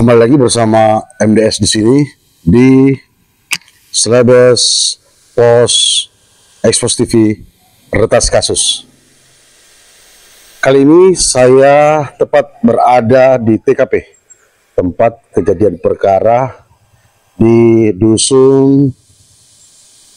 Kembali lagi bersama MDS di sini di Slebes Pos Expos TV Retas Kasus. Kali ini saya tepat berada di TKP, tempat kejadian perkara di Dusun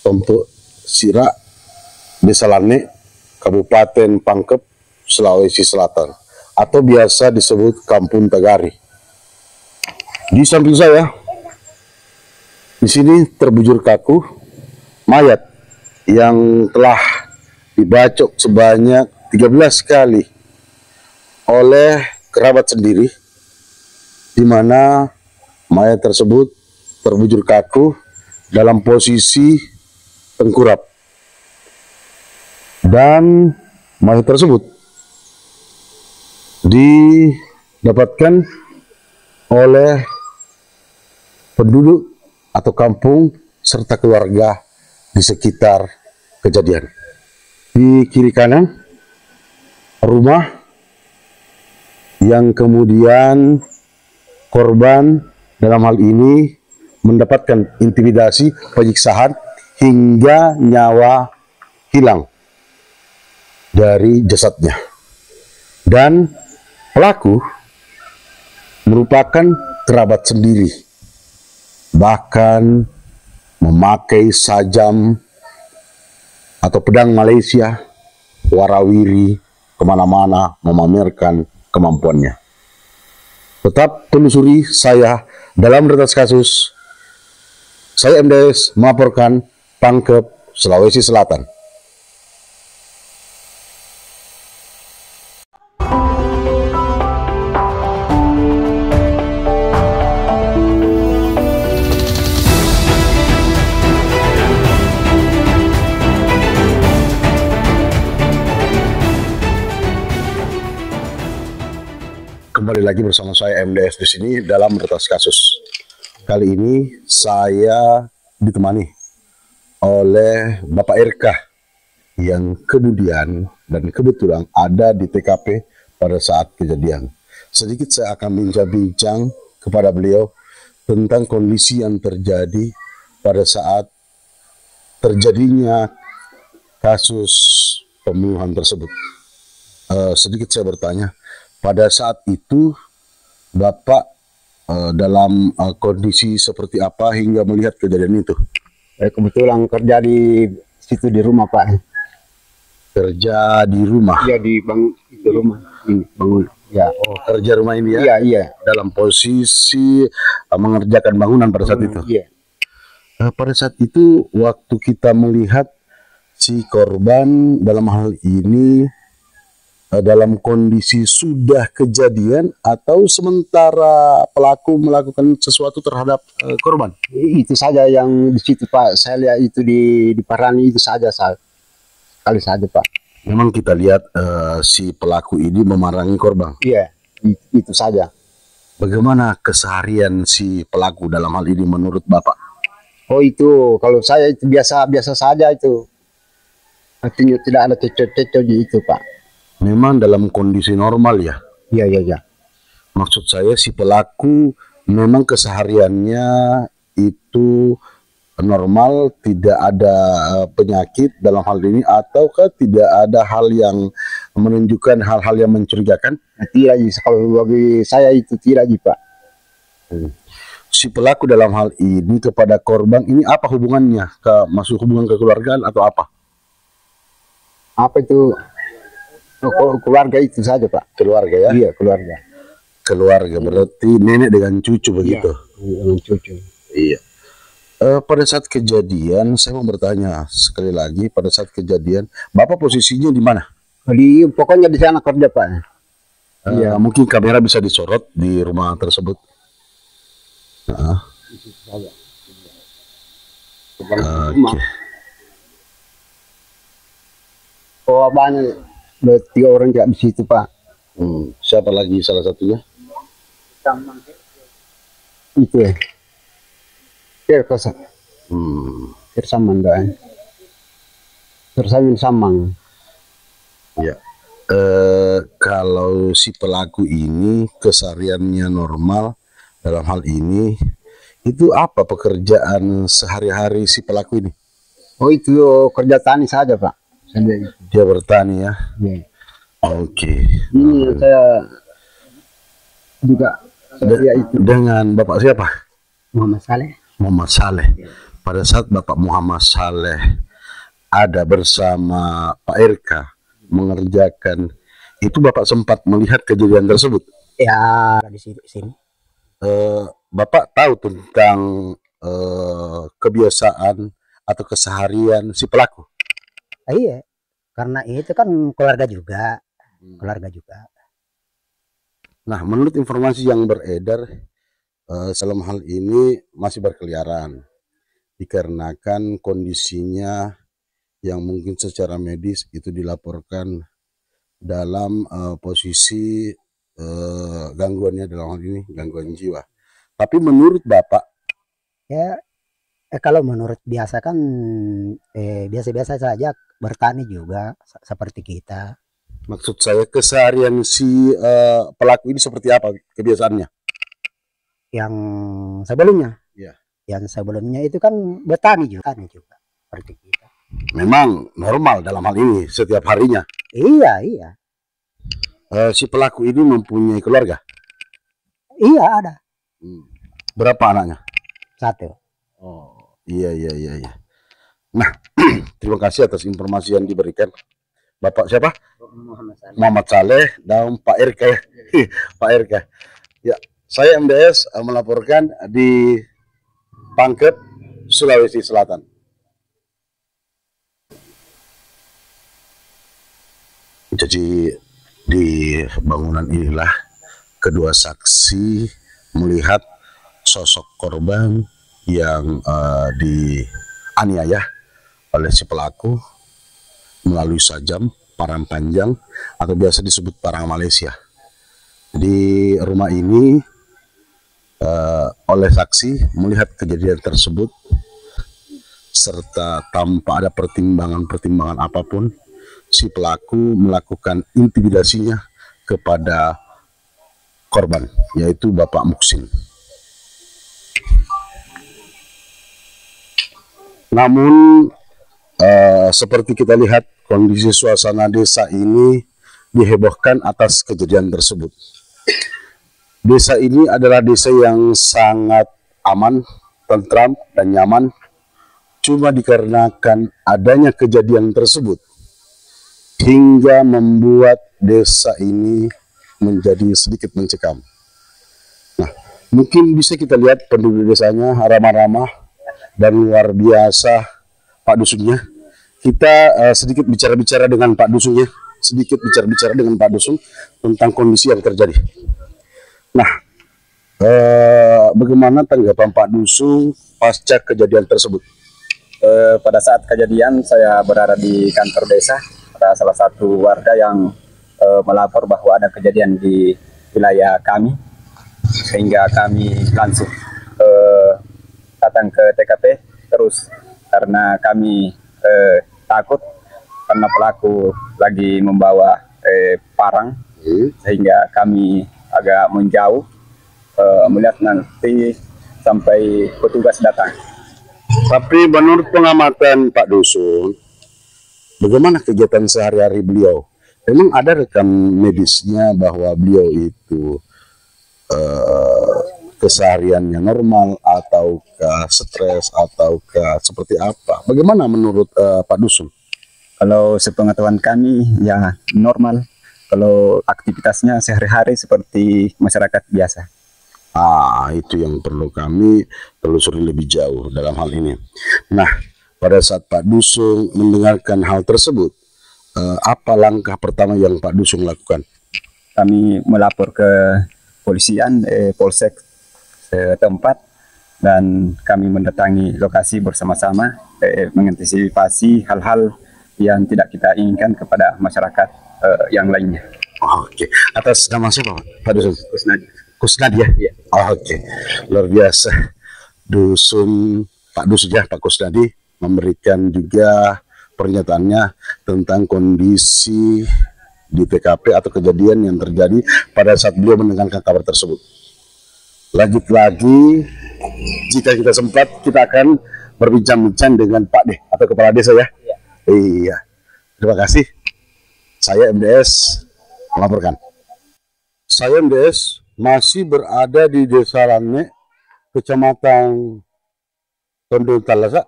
Tompok Sira, Desa Lane, Kabupaten Pangkep, Sulawesi Selatan, atau biasa disebut Kampung Tagari. Di samping saya, di sini terbujur kaku mayat yang telah dibacok sebanyak 13 kali oleh kerabat sendiri, di mana mayat tersebut terbujur kaku dalam posisi tengkurap, dan mayat tersebut didapatkan oleh penduduk atau kampung serta keluarga di sekitar kejadian. Di kiri kanan rumah yang kemudian korban dalam hal ini mendapatkan intimidasi, penyiksaan hingga nyawa hilang dari jasadnya. Dan pelaku merupakan kerabat sendiri, bahkan memakai sajam atau pedang Malaysia warawiri kemana-mana memamerkan kemampuannya. Tetap telusuri saya dalam Retas Kasus. Saya MDS melaporkan, Pangkep, Sulawesi Selatan. Kembali lagi bersama saya MDS di sini dalam Retas Kasus. Kali ini saya ditemani oleh Bapak RK yang kemudian dan kebetulan ada di TKP pada saat kejadian. Sedikit saya akan bincang-bincang kepada beliau tentang kondisi yang terjadi pada saat terjadinya kasus pembunuhan tersebut. Sedikit saya bertanya, pada saat itu Bapak dalam kondisi seperti apa hingga melihat kejadian itu? Kebetulan kerja di situ di rumah, Pak. Kerja di rumah? Iya, di itu rumah ini bangun. Ya. Oh, kerja rumah ini ya? Iya, iya. Dalam posisi mengerjakan bangunan pada saat itu? Iya. Pada saat itu waktu kita melihat si korban dalam hal ini dalam kondisi sudah kejadian atau sementara pelaku melakukan sesuatu terhadap korban? Itu saja yang di situ, Pak. Saya lihat itu di Parani itu saja, kali saja, Pak. Memang kita lihat si pelaku ini memarangi korban? Iya, itu saja. Bagaimana keseharian si pelaku dalam hal ini menurut Bapak? Oh, itu kalau saya itu biasa saja itu. Artinya tidak ada cecok-cecok itu, Pak. Memang dalam kondisi normal ya? Iya, iya, iya. Maksud saya si pelaku memang kesehariannya itu normal, tidak ada penyakit dalam hal ini, ataukah tidak ada hal yang menunjukkan hal-hal yang mencurigakan? Tidak, kalau bagi saya itu tidak, Pak. Si pelaku dalam hal ini kepada korban ini apa hubungannya? Masuk hubungan kekeluargaan atau apa? Apa itu? Keluarga itu saja, Pak. Keluarga ya? Iya, keluarga. Keluarga berarti nenek dengan cucu begitu? Iya, dengan cucu. Iya. Pada saat kejadian, saya mau bertanya sekali lagi, pada saat kejadian, Bapak posisinya di mana? Pokoknya di sana kerja, Pak. Iya. Mungkin kamera bisa disorot di rumah tersebut. Oh, banyak. 3 orang juga di situ, Pak. Siapa lagi salah satunya? Itu ya. Kerkosa. Kersamang. Kersamang Samang. Ya. Kalau si pelaku ini kesehariannya normal, dalam hal ini, itu apa pekerjaan sehari-hari si pelaku ini? Oh itu kerja tani saja Pak. Saja. Dia bertani ya. Ya. Oke. Ini yang saya juga kerja itu Dengan Bapak siapa? Muhammad Saleh. Muhammad Saleh. Pada saat Bapak Muhammad Saleh ada bersama Pak RK mengerjakan itu, Bapak sempat melihat kejadian tersebut. Ya di sini. Bapak tahu tentang kebiasaan atau keseharian si pelaku? Iya, karena itu kan keluarga juga, Nah, menurut informasi yang beredar, dalam hal ini masih berkeliaran dikarenakan kondisinya yang mungkin secara medis itu dilaporkan dalam posisi gangguannya, dalam hal ini gangguan jiwa. Tapi menurut Bapak, Ya, kalau menurut biasa kan biasa-biasa saja, bertani juga seperti kita. maksud saya keseharian si pelaku ini seperti apa kebiasaannya? Yang sebelumnya, Ya. yang sebelumnya itu kan bertani juga, seperti kita. Memang normal dalam hal ini setiap harinya. Iya, iya, Si pelaku ini mempunyai keluarga. iya ada Berapa anaknya? satu. Oh, iya. Nah, terima kasih atas informasi yang diberikan. Bapak siapa? Muhammad Saleh dan Pak RK. Pak RK. Ya, saya MDS melaporkan di Pangkep, Sulawesi Selatan. Jadi di bangunan inilah kedua saksi melihat sosok korban yang dianiaya oleh si pelaku melalui sajam, parang panjang atau biasa disebut parang Malaysia. Di rumah ini oleh saksi melihat kejadian tersebut serta tanpa ada pertimbangan apapun, si pelaku melakukan intimidasinya kepada korban, yaitu Bapak Muksin. Namun seperti kita lihat, kondisi suasana desa ini dihebohkan atas kejadian tersebut. Desa ini adalah desa yang sangat aman, tentram, dan nyaman. Cuma dikarenakan adanya kejadian tersebut hingga membuat desa ini menjadi sedikit mencekam. Nah, mungkin bisa kita lihat penduduk desanya ramah-ramah dan luar biasa Pak Dusunnya. Kita sedikit bicara-bicara dengan Pak Dusunnya, tentang kondisi yang terjadi. Nah, bagaimana tanggapan Pak Dusun pasca kejadian tersebut? Pada saat kejadian saya berada di kantor desa, ada salah satu warga yang melapor bahwa ada kejadian di wilayah kami, sehingga kami langsung datang ke TKP terus karena kami takut karena pelaku lagi membawa parang, sehingga kami agak menjauh melihat nanti sampai petugas datang. Tapi menurut pengamatan Pak Dusun, bagaimana kegiatan sehari-hari beliau? Memang ada rekam medisnya bahwa beliau itu kesehariannya normal ataukah stres ataukah seperti apa? Bagaimana menurut Pak Dusun? Kalau sepengetahuan kami ya normal, kalau aktivitasnya sehari-hari seperti masyarakat biasa. Itu yang perlu kami telusuri lebih jauh dalam hal ini. Nah, pada saat Pak Dusun mendengarkan hal tersebut, apa langkah pertama yang Pak Dusun lakukan? Kami melapor ke polisian, polsek setempat, dan kami mendatangi lokasi bersama-sama mengantisipasi hal-hal yang tidak kita inginkan kepada masyarakat yang lainnya. Oke. Atas nama siapa Pak Dusun? Kusnadi. Kusnadi ya? Oke. Luar biasa. Pak Dusun ya, Pak Kusnadi memberikan juga pernyataannya tentang kondisi di TKP atau kejadian yang terjadi pada saat beliau mendengarkan kabar tersebut. lanjut lagi. Jika kita sempat, kita akan berbincang-bincang dengan Pak D atau Kepala Desa ya. Iya. Terima kasih. Saya MDS melaporkan. Saya MDS masih berada di Desa Lanne, Kecamatan Tondo Talasa,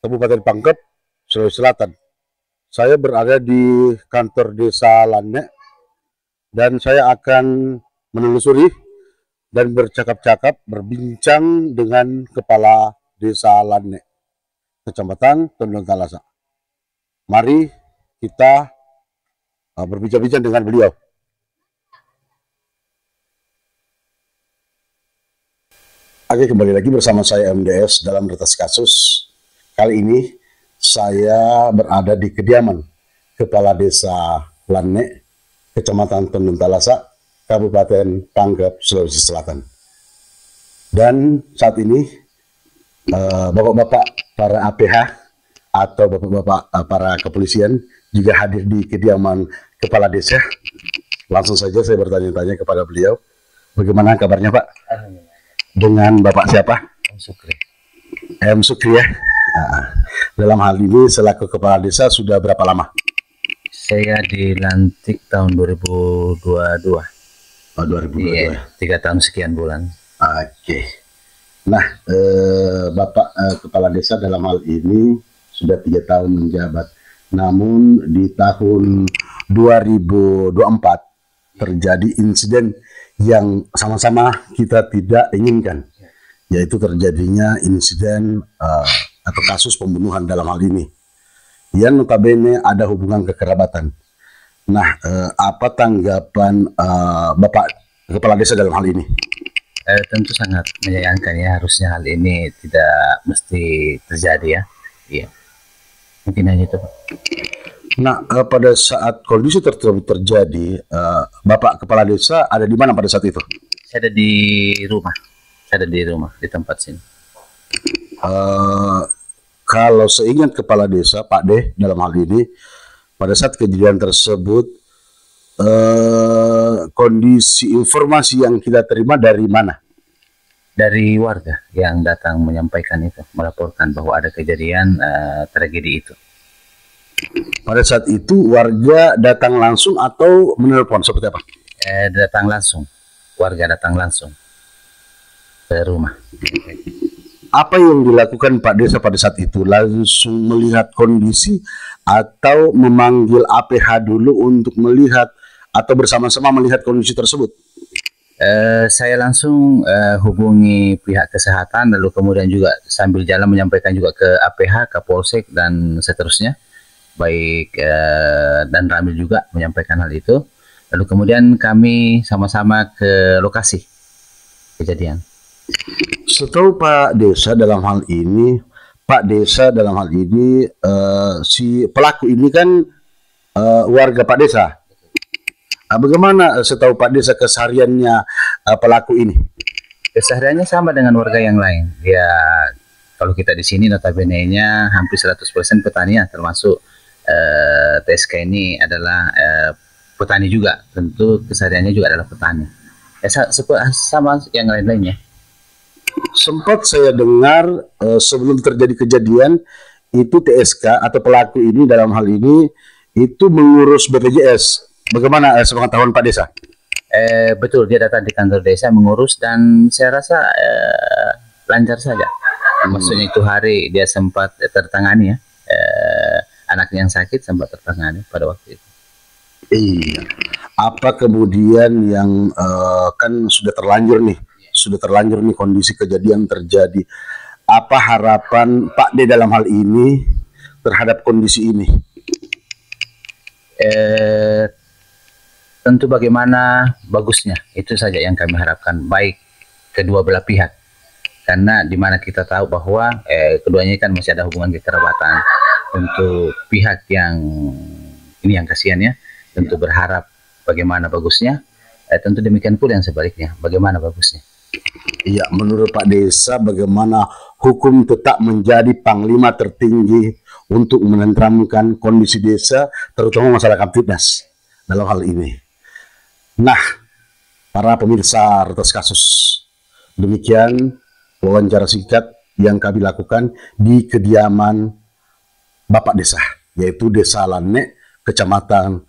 Kabupaten Pangkep, Sulawesi Selatan. Saya berada di kantor Desa Lanne dan saya akan menelusuri dan bercakap-cakap, berbincang dengan Kepala Desa Lanne, Kecamatan Tondo Talasa. Mari kita berbincang-bincang dengan beliau. Oke, kembali lagi bersama saya MDS dalam Retas Kasus. Kali ini saya berada di kediaman Kepala Desa Lanne, Kecamatan Tondo Talasa, Kabupaten Pangkep, Sulawesi Selatan. Dan saat ini bapak-bapak para APH atau bapak-bapak para kepolisian juga hadir di kediaman Kepala Desa. Langsung saja saya bertanya-tanya kepada beliau, bagaimana kabarnya Pak? Dengan Bapak siapa? M. Sukri. M. Sukri ya. Nah, dalam hal ini selaku Kepala Desa sudah berapa lama? Saya dilantik tahun 2022. Oh, 2022. Iya, 3 tahun sekian bulan. Oke. Nah, Bapak Kepala Desa dalam hal ini sudah 3 tahun menjabat. Namun di tahun 2024 terjadi insiden yang sama-sama kita tidak inginkan, yaitu terjadinya insiden atau kasus pembunuhan dalam hal ini, yang notabene ada hubungan kekerabatan. Nah, apa tanggapan Bapak Kepala Desa dalam hal ini? Tentu sangat menyayangkan ya, harusnya hal ini tidak mesti terjadi ya. Iya. Mungkin hanya itu Pak. Nah, pada saat kondisi tersebut terjadi, Bapak Kepala Desa ada di mana pada saat itu? Saya ada di rumah. Saya ada di rumah, di tempat sini. Kalau seingat Kepala Desa, Pak D, dalam hal ini, pada saat kejadian tersebut, kondisi informasi yang kita terima dari mana? Dari warga yang datang menyampaikan itu, melaporkan bahwa ada kejadian tragedi itu. Pada saat itu warga datang langsung atau menelpon seperti apa? Datang langsung, warga datang langsung ke rumah. Apa yang dilakukan Pak Desa pada saat itu? Langsung melihat kondisi atau memanggil APH dulu untuk melihat atau bersama-sama melihat kondisi tersebut? Saya langsung hubungi pihak kesehatan, lalu kemudian juga sambil jalan menyampaikan juga ke APH, Kapolsek dan seterusnya, baik dan Ramil juga menyampaikan hal itu. Lalu kemudian kami sama-sama ke lokasi kejadian. Setahu Pak Desa dalam hal ini, si pelaku ini kan warga Pak Desa. Bagaimana setahu Pak Desa kesehariannya pelaku ini? Kesehariannya sama dengan warga yang lain. Ya, kalau kita di sini notabene-nya hampir 100% petani ya, termasuk TSK ini adalah petani juga. Tentu kesehariannya juga adalah petani. Sama yang lain-lainnya. Sempat saya dengar sebelum terjadi kejadian itu TSK atau pelaku ini dalam hal ini itu mengurus BPJS. Bagaimana sepengetahuan Pak Desa? Betul, dia datang di kantor desa mengurus dan saya rasa lancar saja. Maksudnya itu hari dia sempat tertangani ya, anaknya yang sakit sempat tertangani pada waktu itu. Iya. Apa kemudian yang kan sudah terlanjur nih kondisi kejadian terjadi. Apa harapan Pak D dalam hal ini terhadap kondisi ini? Tentu bagaimana bagusnya, itu saja yang kami harapkan, baik kedua belah pihak, karena dimana kita tahu bahwa keduanya kan masih ada hubungan kekerabatan. Untuk pihak yang ini yang kasihan ya, tentu berharap bagaimana bagusnya, tentu demikian pula yang sebaliknya, bagaimana bagusnya. Iya, menurut Pak Desa bagaimana hukum tetap menjadi panglima tertinggi untuk menenteramkan kondisi desa, terutama masalah Kamtibnas dalam hal ini. Nah, para pemirsa Retas Kasus. Demikian wawancara singkat yang kami lakukan di kediaman Bapak Desa, yaitu Desa Lanek, Kecamatan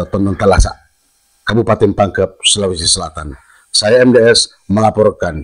Tondong Talasa, Kabupaten Pangkep, Sulawesi Selatan. Saya MDS melaporkan.